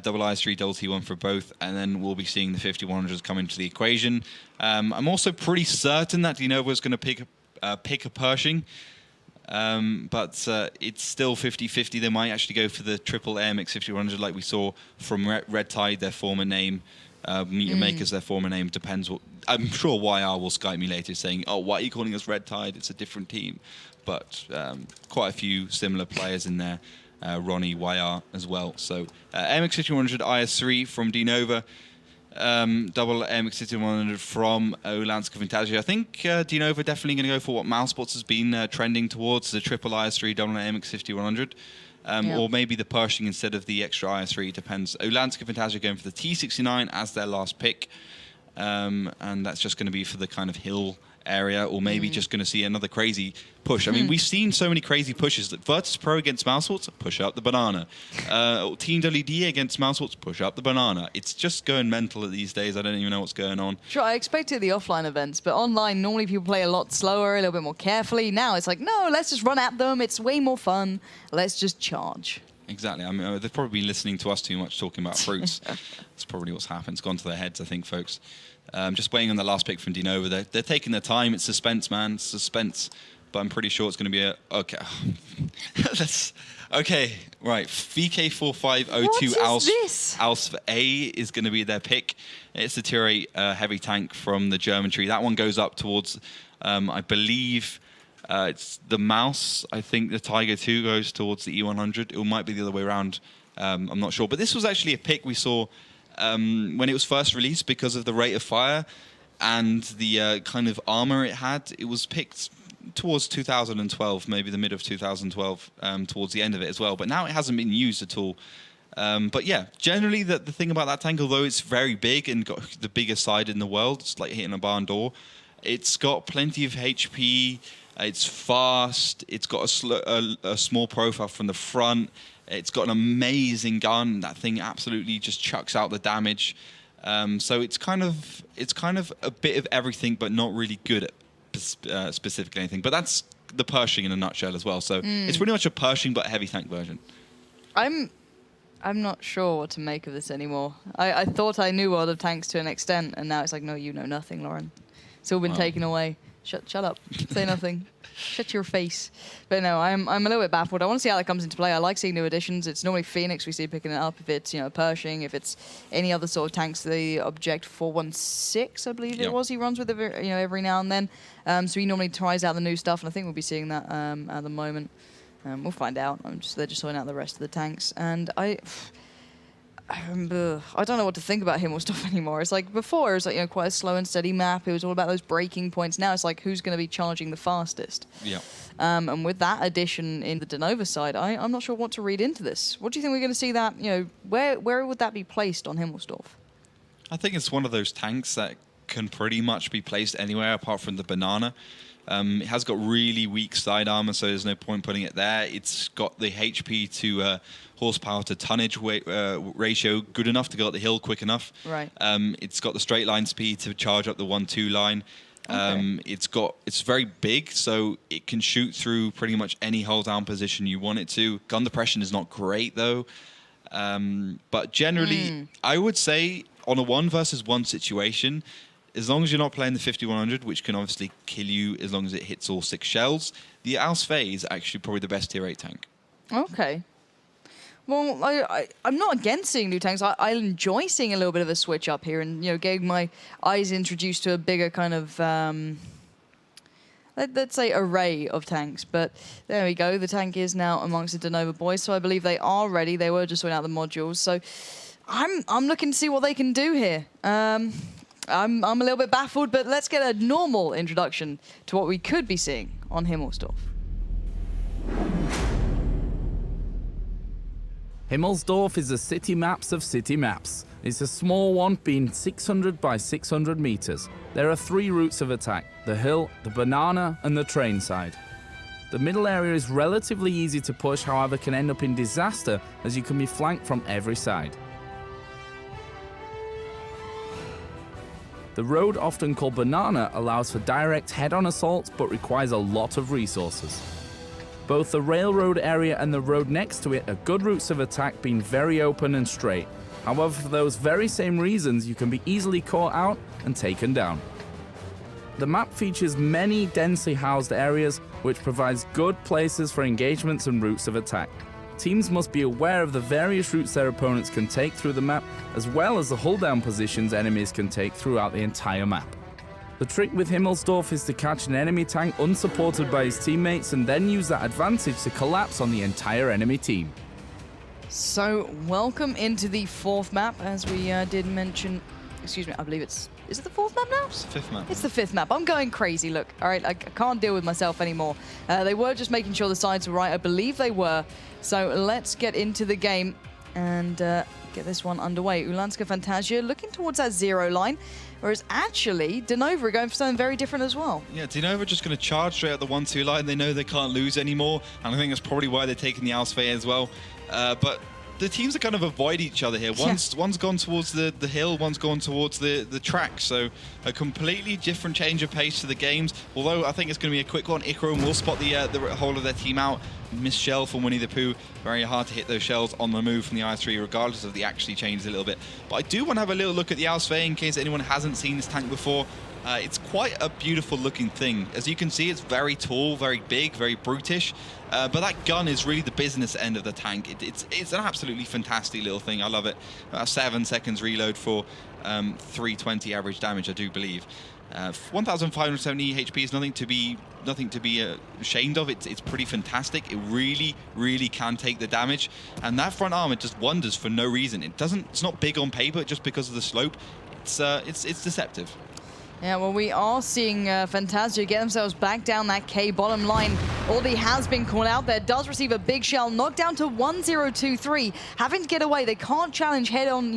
Double IS3, double T1 for both, and then we'll be seeing the 5100s come into the equation. I'm also pretty certain that DeNova is going to pick a Pershing, but it's still 50-50. They might actually go for the triple AMX 5100 like we saw from Red Tide, their former name. Meter Makers, their former name. Depends what. I'm sure YR will Skype me later saying, "Oh, why are you calling us Red Tide? It's a different team." But quite a few similar players in there. Ronnie, YR as well. So AMX 5100 IS3 from DeNova. Double AMX 5100 from Ulanska Fantazja. I think DeNova definitely going to go for what Mousesports has been trending towards, the triple IS3 double AMX 5100. or maybe the Pershing instead of the extra IS3, depends. Ulanska Fantazja going for the T69 as their last pick, and that's just going to be for the kind of hill area, or maybe just going to see another crazy push. I mean, we've seen so many crazy pushes. That WoT Pro against Mousesports, push up the banana. Team WD against Mousesports, push up the banana. It's just going mental these days. I don't even know what's going on. Sure, I expected the offline events, but online, normally people play a lot slower, a little bit more carefully. Now it's like, no, let's just run at them. It's way more fun. Let's just charge. Exactly. I mean, they've probably been listening to us too much talking about fruits. That's probably what's happened. It's gone to their heads, I think, folks. Just waiting on the last pick from DeNova. They're taking their time. It's suspense, man. It's suspense. But I'm pretty sure it's going to be a... Okay. Okay, right. VK4502 Alsf A is going to be their pick. It's the Tier 8 heavy tank from the German tree. That one goes up towards, I believe... it's the Mouse. I think the Tiger 2 goes towards the E100. It might be the other way around. I'm not sure. But this was actually a pick we saw when it was first released because of the rate of fire and the kind of armor it had. It was picked towards 2012, maybe the mid of 2012, towards the end of it as well. But now it hasn't been used at all. But yeah, generally the thing about that tank, although it's very big and got the biggest side in the world, it's like hitting a barn door, it's got plenty of HP. It's fast. It's got a small profile from the front. It's got an amazing gun. That thing absolutely just chucks out the damage. So it's kind of a bit of everything, but not really good at specifically anything. But that's the Pershing in a nutshell as well. So it's pretty much a Pershing but a heavy tank version. I'm not sure what to make of this anymore. I thought I knew World of Tanks to an extent, and now it's like, no, you know nothing, Lauren. It's all been taken away. Shut up. Say nothing. Shut your face. But no, I'm a little bit baffled. I want to see how that comes into play. I like seeing new additions. It's normally Phoenix we see picking it up. If it's, Pershing, if it's any other sort of tanks, the Object 416, I believe it was, he runs with every now and then. So he normally tries out the new stuff, and I think we'll be seeing that at the moment. We'll find out. They're just sorting out the rest of the tanks, and I don't know what to think about Himmelstoff anymore. It's like before, it was like quite a slow and steady map. It was all about those breaking points. Now it's like who's going to be charging the fastest. Yeah. And with that addition in the DeNova side, I'm not sure what to read into this. What do you think we're going to see that? Where would that be placed on Himmelstoff? I think it's one of those tanks that can pretty much be placed anywhere apart from the banana. It has got really weak side armor, so there's no point putting it there. It's got the HP to horsepower to tonnage ratio good enough to go up the hill quick enough. Right. It's got the straight line speed to charge up the 1-2 line. It's very big, so it can shoot through pretty much any hold down position you want it to. Gun depression is not great though, but generally, I would say on a 1-versus-1 situation, as long as you're not playing the 5100, which can obviously kill you as long as it hits all 6 shells, the Alsfei is actually probably the best tier 8 tank. Okay. Well, I'm not against seeing new tanks. I enjoy seeing a little bit of a switch up here and, getting my eyes introduced to a bigger kind of, let's say, array of tanks. But there we go. The tank is now amongst the DeNova boys, so I believe they are ready. They were just sorting out the modules. So I'm looking to see what they can do here. I'm a little bit baffled, but let's get a normal introduction to what we could be seeing on Himmelstoff. Himmelsdorf is the city maps of city maps. It's a small one, being 600 by 600 meters. There are 3 routes of attack: the hill, the banana, and the train side. The middle area is relatively easy to push, however can end up in disaster as you can be flanked from every side. The road, often called banana, allows for direct head-on assaults but requires a lot of resources. Both the railroad area and the road next to it are good routes of attack, being very open and straight. However, for those very same reasons, you can be easily caught out and taken down. The map features many densely housed areas, which provides good places for engagements and routes of attack. Teams must be aware of the various routes their opponents can take through the map, as well as the hull-down positions enemies can take throughout the entire map. The trick with Himmelsdorf is to catch an enemy tank unsupported by his teammates and then use that advantage to collapse on the entire enemy team. So, welcome into the 4th map, as we did mention. Excuse me, I believe it's Is it the 4th map now? It's the 5th map. It's the 5th map. I'm going crazy. Look, all right, I can't deal with myself anymore. They were just making sure the sides were right. I believe they were. So let's get into the game and get this one underway. Ulanska Fantazja looking towards that 0 line, whereas actually DeNova are going for something very different as well. Yeah, DeNova just going to charge straight at the 1-2 line. They know they can't lose anymore, and I think that's probably why they're taking the Ausfay as well. But the teams are kind of avoid each other here. One's gone towards the hill, one's gone towards the track. So a completely different change of pace to the games. Although I think it's going to be a quick one. Ikarum will spot the whole of their team out. Missed shell from Winnie the Pooh. Very hard to hit those shells on the move from the I3, regardless of the actually changes a little bit. But I do want to have a little look at the Ausfay in case anyone hasn't seen this tank before. It's quite a beautiful looking thing. As you can see, it's very tall, very big, very brutish. But that gun is really the business end of the tank. It's an absolutely fantastic little thing. I love it. 7 seconds reload for 320 average damage, I do believe. 1,570 HP is nothing to be ashamed of. It's pretty fantastic. It really, really can take the damage. And that front armor just wonders for no reason. It's not big on paper just because of the slope. It's deceptive. Yeah, well, we are seeing Fantazja get themselves back down that K bottom line. Aldi has been called out there, does receive a big shell, knocked down to 1023, having to get away. They can't challenge head-on,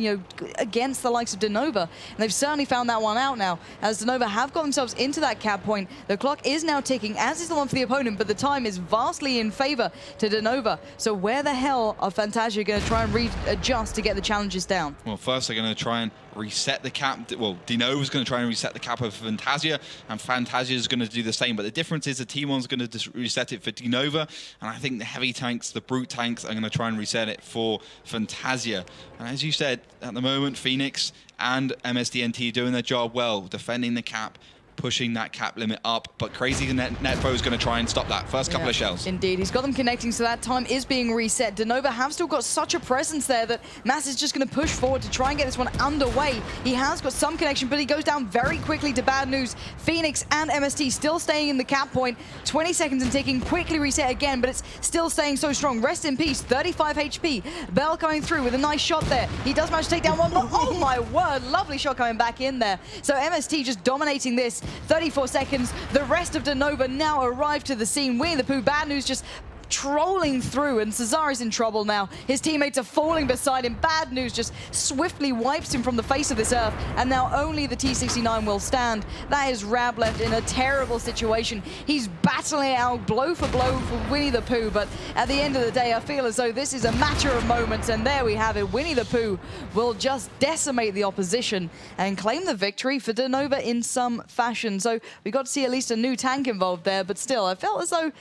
against the likes of DeNova. And they've certainly found that one out now, as DeNova have got themselves into that cap point. The clock is now ticking, as is the one for the opponent, but the time is vastly in favor to DeNova. So where the hell are Fantazja going to try and readjust to get the challenges down? Well, first they're going to try and reset the cap. Well, DeNova's going to try and reset the cap of Fantazja, and Fantazja is going to do the same. But the difference is the T1's going to just reset it for DeNova, and I think the heavy tanks, the brute tanks, are going to try and reset it for Fantazja. And as you said, at the moment, Phoenix and MSDNT doing their job well, defending the cap, pushing that cap limit up, but Crazy Netfo is going to try and stop that first couple of shells. Indeed, he's got them connecting, so that time is being reset. DeNova have still got such a presence there that Mass is just going to push forward to try and get this one underway. He has got some connection, but he goes down very quickly to bad news. Phoenix and MST still staying in the cap point. 20 seconds and ticking, quickly reset again, but it's still staying so strong. Rest in peace, 35 HP. Bell coming through with a nice shot there. He does manage to take down one, but oh my word, lovely shot coming back in there. So MST just dominating this. 34 seconds. The rest of DeNova now arrive to the scene. Winnie the Pooh, bad news, just trolling through, and Cesar is in trouble now. His teammates are falling beside him. Bad news just swiftly wipes him from the face of this earth, and now only the T69 will stand. That is Rab left in a terrible situation. He's battling out blow for Winnie the Pooh, but at the end of the day, I feel as though this is a matter of moments, and there we have it. Winnie the Pooh will just decimate the opposition and claim the victory for DeNova in some fashion. So we got to see at least a new tank involved there, but still, I felt as though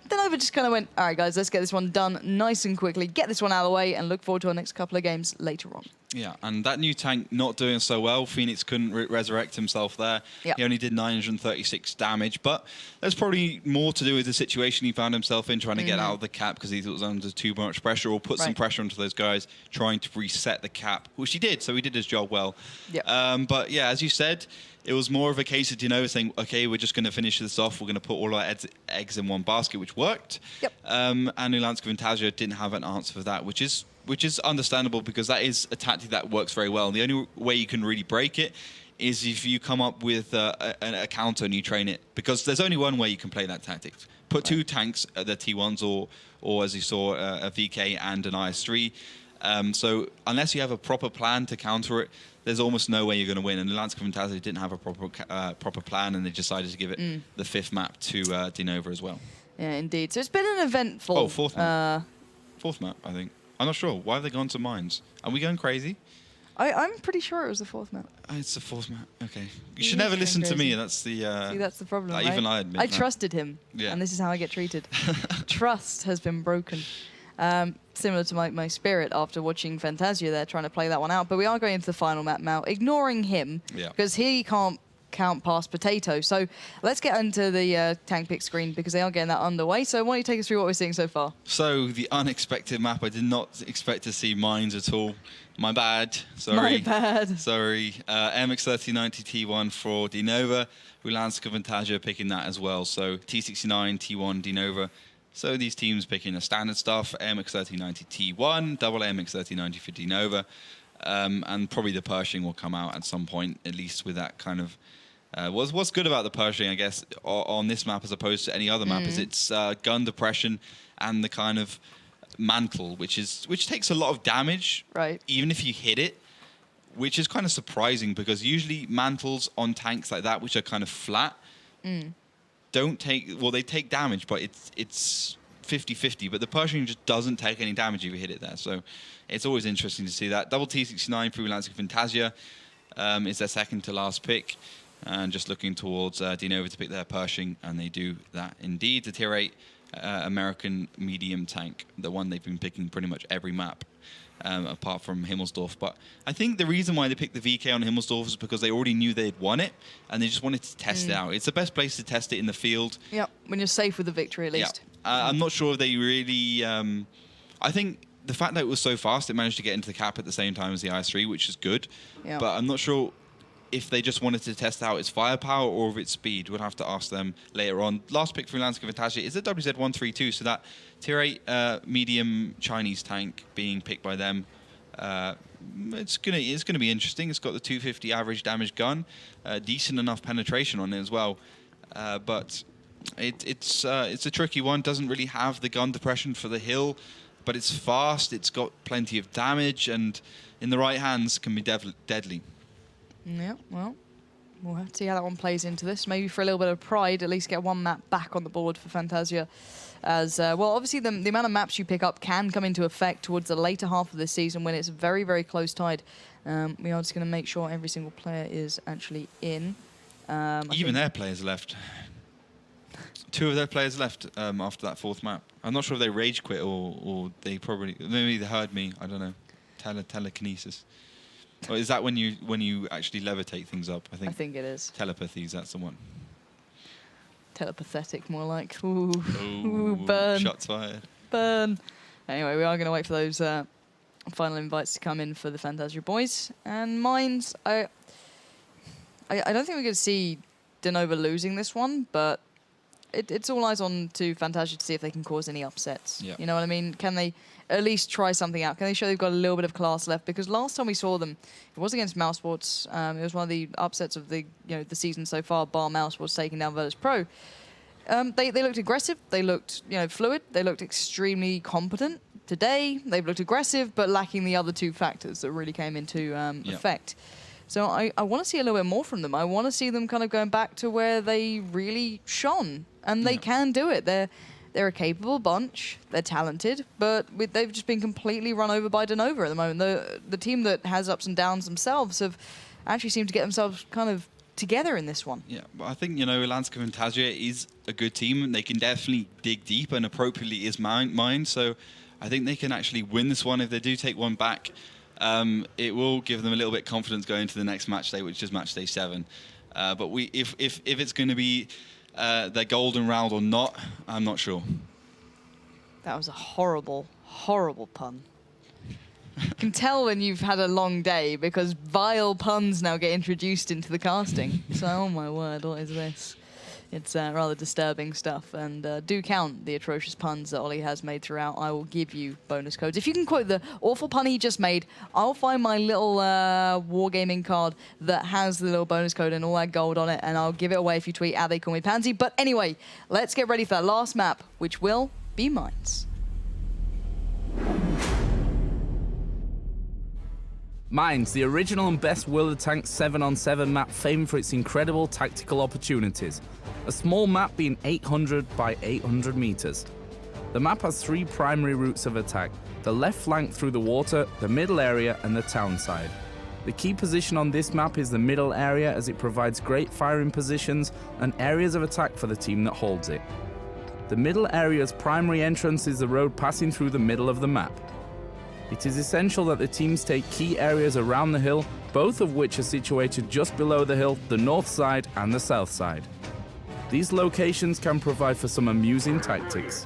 DeNova just kind of went, all right, guys, let's get this one done nice and quickly, get this one out of the way, and look forward to our next couple of games later on. Yeah, and that new tank not doing so well. Phoenix couldn't resurrect himself there. Yep. He only did 936 damage, but there's probably more to do with the situation he found himself in, trying to get out of the cap because he was under too much pressure, or put some pressure onto those guys trying to reset the cap, which he did, so he did his job well. Yep. But yeah, as you said, it was more of a case of DeNova saying, okay, we're just going to finish this off. We're going to put all our eggs in one basket, which worked. Yep. And Ulanska Fantazja didn't have an answer for that, which is understandable because that is a tactic that works very well. And the only way you can really break it is if you come up with a counter and you train it, because there's only one way you can play that tactic. Put two tanks, the T1s, or as you saw, a VK and an IS-3. So unless you have a proper plan to counter it, there's almost no way you're going to win. And Ulanska Fantazja didn't have a proper plan, and they decided to give it the 5th map to DeNova as well. Yeah, indeed. So it's been an eventful... Oh, 4th map. 4th map, I think. I'm not sure. Why have they gone to mines? Are we going crazy? I'm pretty sure it was the 4th map. It's the 4th map. Okay. You should never listen to me. That's the... See, that's the problem, right? Even I admit I trusted him, and this is how I get treated. Trust has been broken. Similar to my spirit after watching Fantazja there, trying to play that one out. But we are going into the final map now, ignoring him, because he can't count past potato. So let's get into the tank pick screen, because they are getting that underway. So why don't you take us through what we're seeing so far? So the unexpected map, I did not expect to see mines at all. My bad. Sorry. My bad. Sorry. MX3090 T1 for DeNova. Ulanska Fantazja picking that as well. So T69, T1, DeNova. So these teams picking the standard stuff, MX3090 T1, double MX3090 for DeNova. And probably the Pershing will come out at some point, at least with that kind of... what's good about the Pershing, I guess, on this map as opposed to any other map is its gun depression and the kind of mantle, which takes a lot of damage, right? Even if you hit it, which is kind of surprising because usually mantles on tanks like that, which are kind of flat, don't take... Well, they take damage, but it's 50-50. But the Pershing just doesn't take any damage if you hit it there. So it's always interesting to see that. Double T69 for Ulanska Fantazja is their second to last pick. And just looking towards DeNova to pick their Pershing, and they do that indeed. The Tier 8 American medium tank, the one they've been picking pretty much every map, apart from Himmelsdorf. But I think the reason why they picked the VK on Himmelsdorf is because they already knew they'd won it, and they just wanted to test it out. It's the best place to test it in the field. Yep, when you're safe with the victory at least. I'm not sure if they really... I think the fact that it was so fast, it managed to get into the cap at the same time as the IS-3, which is good. Yep. But I'm not sure if they just wanted to test out its firepower or of its speed. We'll have to ask them later on. Last pick for Ulanska Fantazja is the WZ132, so that Tier 8 medium Chinese tank being picked by them. It's gonna be interesting. It's got the 250 average damage gun, decent enough penetration on it as well. But it's a tricky one. Doesn't really have the gun depression for the hill, but it's fast. It's got plenty of damage, and in the right hands can be deadly. Yeah, well, we'll have to see how that one plays into this. Maybe for a little bit of pride, at least get one map back on the board for Fantazja. As well, obviously the amount of maps you pick up can come into effect towards the later half of the season when it's very, very close tied. We are just going to make sure every single player is actually in. Even their players left. 2 of their players left after that 4th map. I'm not sure if they rage quit or they probably... Maybe they heard me. I don't know. Telekinesis. Or is that when you actually levitate things up? I think it is. Telepathy, that's the one. Telepathetic, more like. Ooh, burn. Shots fired. Burn. Anyway, we are going to wait for those final invites to come in for the Fantazja boys. And Mines, I don't think we're going to see DeNova losing this one, but it's all eyes on to Fantazja to see if they can cause any upsets. Yep. You know what I mean? Can they at least try something out? Can they show they've got a little bit of class left? Because last time we saw them, it was against Mousesports. It was one of the upsets of the season so far, bar Mousesports taking down WoT Pro. They looked aggressive. They looked fluid. They looked extremely competent. Today they've looked aggressive, but lacking the other 2 factors that really came into effect. So I want to see a little bit more from them. I want to see them kind of going back to where they really shone, and they can do it. They're a capable bunch. They're talented, but they've just been completely run over by DeNova at the moment. The team that has ups and downs themselves have actually seemed to get themselves kind of together in this one. Yeah, but I think, Ulanska Fantazja is a good team. They can definitely dig deep, and appropriately is mine. So I think they can actually win this one if they do take one back. It will give them a little bit of confidence going into the next match day, which is match day 7. But if it's going to be their golden round or not, I'm not sure. That was a horrible, horrible pun. You can tell when you've had a long day because vile puns now get introduced into the casting. So, oh my word, what is this? It's rather disturbing stuff. And do count the atrocious puns that Ollie has made throughout. I will give you bonus codes. If you can quote the awful pun he just made, I'll find my little wargaming card that has the little bonus code and all that gold on it, and I'll give it away if you tweet They Call Me Pansy. But anyway, let's get ready for that last map, which will be Mines. Mines, the original and best World of Tanks 7-on-7 map famed for its incredible tactical opportunities. A small map being 800 by 800 meters. The map has 3 primary routes of attack: the left flank through the water, the middle area, and the town side. The key position on this map is the middle area, as it provides great firing positions and areas of attack for the team that holds it. The middle area's primary entrance is the road passing through the middle of the map. It is essential that the teams take key areas around the hill, both of which are situated just below the hill, the north side and the south side. These locations can provide for some amusing tactics.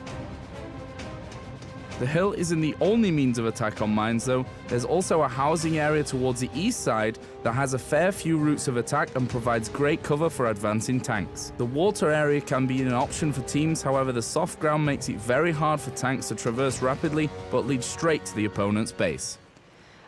The hill isn't the only means of attack on Mines though. There's also a housing area towards the east side that has a fair few routes of attack and provides great cover for advancing tanks. The water area can be an option for teams, however the soft ground makes it very hard for tanks to traverse rapidly but leads straight to the opponent's base.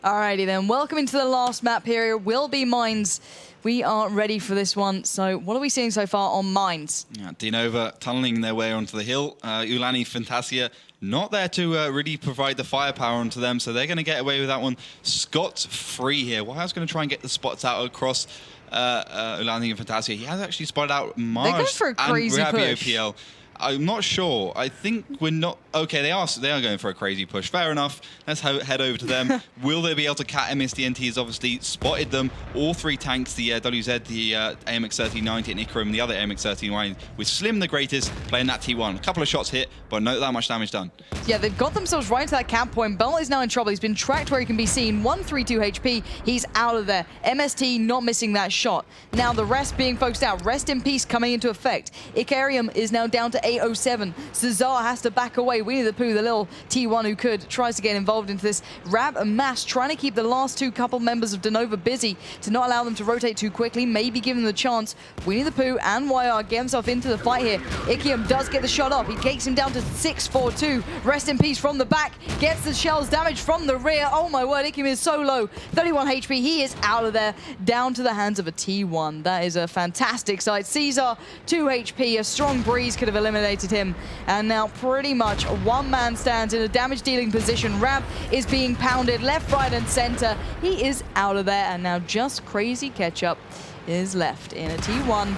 Alrighty then, welcome into the last map here. It will be Mines. We are ready for this one. So what are we seeing so far on Mines? Yeah, DeNova tunneling their way onto the hill. Ulani, Fantazja not there to really provide the firepower onto them, so they're going to get away with that one scot-free here. Wild's going to try and get the spots out across Ulani and Fantazja. He has actually spotted out Mars for a crazy and push. OPL. I'm not sure. I think we're not... Okay, they are going for a crazy push. Fair enough. Let's head over to them. Will they be able to cat MSDNT has obviously spotted them. All three tanks, the WZ, the AMX 1390 and Ikram, the other AMX 1390, with Slim the greatest, playing that T1. A couple of shots hit, but not that much damage done. Yeah, they've got themselves right into that camp point. Belt is now in trouble. He's been tracked where he can be seen. 132 HP. He's out of there. MST not missing that shot. Now the rest being focused out. Rest in peace coming into effect. Ikarium is now down to 807. Cesar has to back away. Winnie the Pooh, the little T1 who could, tries to get involved into this. Rab and Mass trying to keep the last two couple members of DeNova busy to not allow them to rotate too quickly, maybe give them the chance. Winnie the Pooh and YR get himself into the fight here. Ikium does get the shot off. He takes him down to 642. Rest in peace from the back. Gets the shells damage from the rear. Oh my word, Ikium is so low. 31 HP. He is out of there, down to the hands of a T1. That is a fantastic sight. Caesar, 2 HP. A strong breeze could have eliminated him. And now pretty much one man stands in a damage dealing position. Rab is being pounded left, right and center. He is out of there, and now just Crazy Ketchup is left in a T1.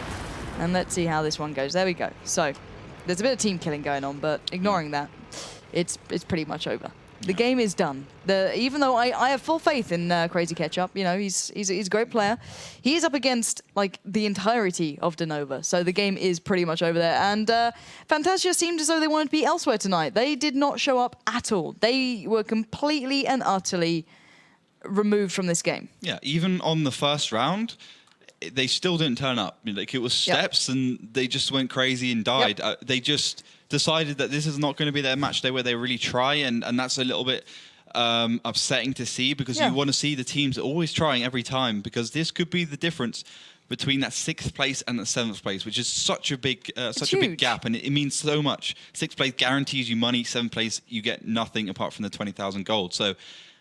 And let's see how this one goes. There we go. So there's a bit of team killing going on, but ignoring that, it's pretty much over. The game is done. Even though I have full faith in Crazy Ketchup, you know, he's a great player. He is up against like the entirety of DeNova, so the game is pretty much over there. And Fantazja seemed as though they wanted to be elsewhere tonight. They did not show up at all. They were completely and utterly removed from this game. Yeah, even on the first round, they still didn't turn up. Like, it was steps, and they just went crazy and died. They just decided that this is not going to be their match day where they really try, and that's a little bit upsetting to see, because you want to see the teams always trying every time, because this could be the difference between that 6th place and that 7th place, which is such a big gap, and it means so much. 6th place guarantees you money, 7th place you get nothing apart from the 20,000 gold. So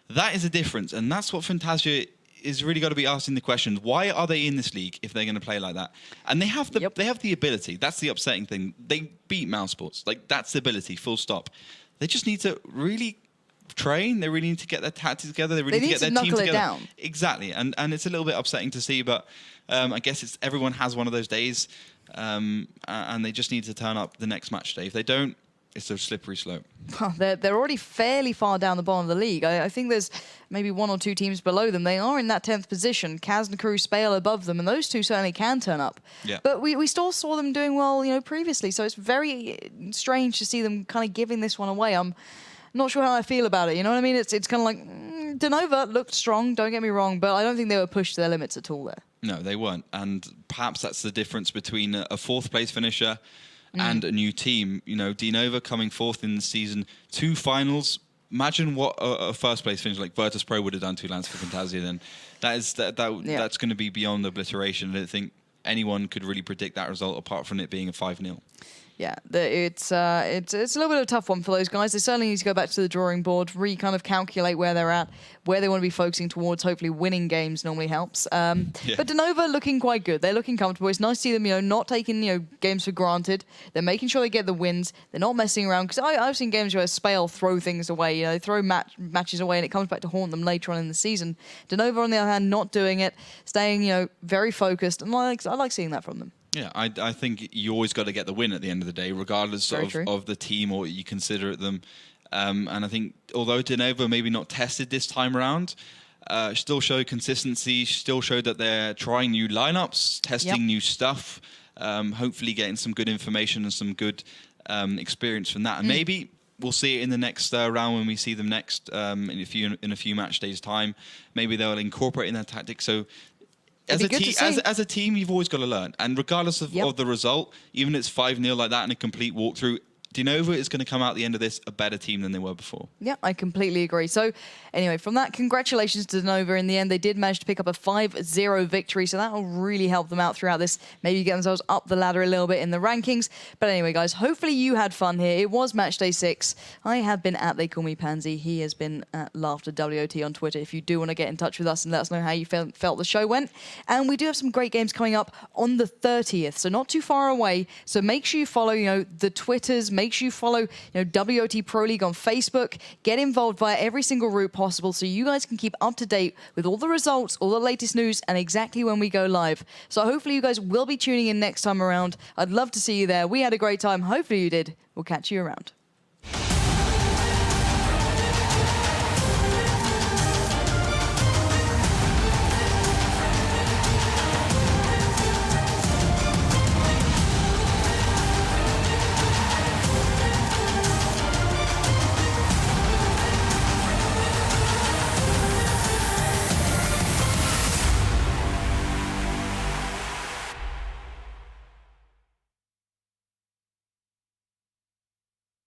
that is a difference, and that's what Fantazja is really got to be asking the question: why are they in this league if they're going to play like that? And they have the ability. That's the upsetting thing. They beat Mouse Sports. Like, that's the ability, full stop. They just need to really train. They really need to get their tactics together. They really need to get their team together. Down. Exactly. And it's a little bit upsetting to see, but I guess everyone has one of those days, and they just need to turn up the next match day. If they don't, it's a slippery slope. Well, they're already fairly far down the bottom of the league. I think there's maybe 1 or 2 teams below them. They are in that 10th position. Kaz and Crew, Spale above them, and those two certainly can turn up. Yeah. But we still saw them doing well, you know, previously. So it's very strange to see them kind of giving this one away. I'm not sure how I feel about it. You know what I mean? It's kind of like DeNova looked strong. Don't get me wrong, but I don't think they were pushed to their limits at all there. No, they weren't, and perhaps that's the difference between a 4th place finisher and a new team. You know, DeNova coming 4th in the season, 2 finals. Imagine what a 1st place finish like WoT Pro would have done to Ulanska Fantazja. Then that's going to be beyond obliteration. I don't think anyone could really predict that result apart from it being a 5-0. Yeah, it's a little bit of a tough one for those guys. They certainly need to go back to the drawing board, kind of calculate where they're at, where they want to be focusing towards. Hopefully winning games normally helps. But DeNova looking quite good. They're looking comfortable. It's nice to see them, you know, not taking, you know, games for granted. They're making sure they get the wins. They're not messing around. Because I've seen games where Spale throw things away. You know, they throw matches away and it comes back to haunt them later on in the season. DeNova, on the other hand, not doing it, staying, you know, very focused. And I like seeing that from them. Yeah, I think you always got to get the win at the end of the day, regardless of the team or what you consider them. And I think although DeNova maybe not tested this time around, still showed consistency, still showed that they're trying new lineups, testing new stuff, hopefully getting some good information and some good experience from that. And maybe we'll see it in the next round when we see them next in a few match days' time. Maybe they'll incorporate in their tactics. So as a team, you've always got to learn. And regardless of the result, even if it's 5-0 like that in a complete walkthrough, DeNova is going to come out the end of this a better team than they were before. Yeah, I completely agree. So anyway, from that, congratulations to DeNova. In the end, they did manage to pick up a 5-0 victory, so that will really help them out throughout this, maybe get themselves up the ladder a little bit in the rankings. But anyway, guys, hopefully you had fun here. It was Matchday 6. I have been at They Call Me Pansy. He has been at LaughterWOT on Twitter. If you do want to get in touch with us and let us know how you felt the show went. And we do have some great games coming up on the 30th, so not too far away. So make sure you follow, the Twitters. Make sure you follow, WoT Pro League on Facebook. Get involved via every single route possible so you guys can keep up to date with all the results, all the latest news, and exactly when we go live. So hopefully you guys will be tuning in next time around. I'd love to see you there. We had a great time. Hopefully you did. We'll catch you around.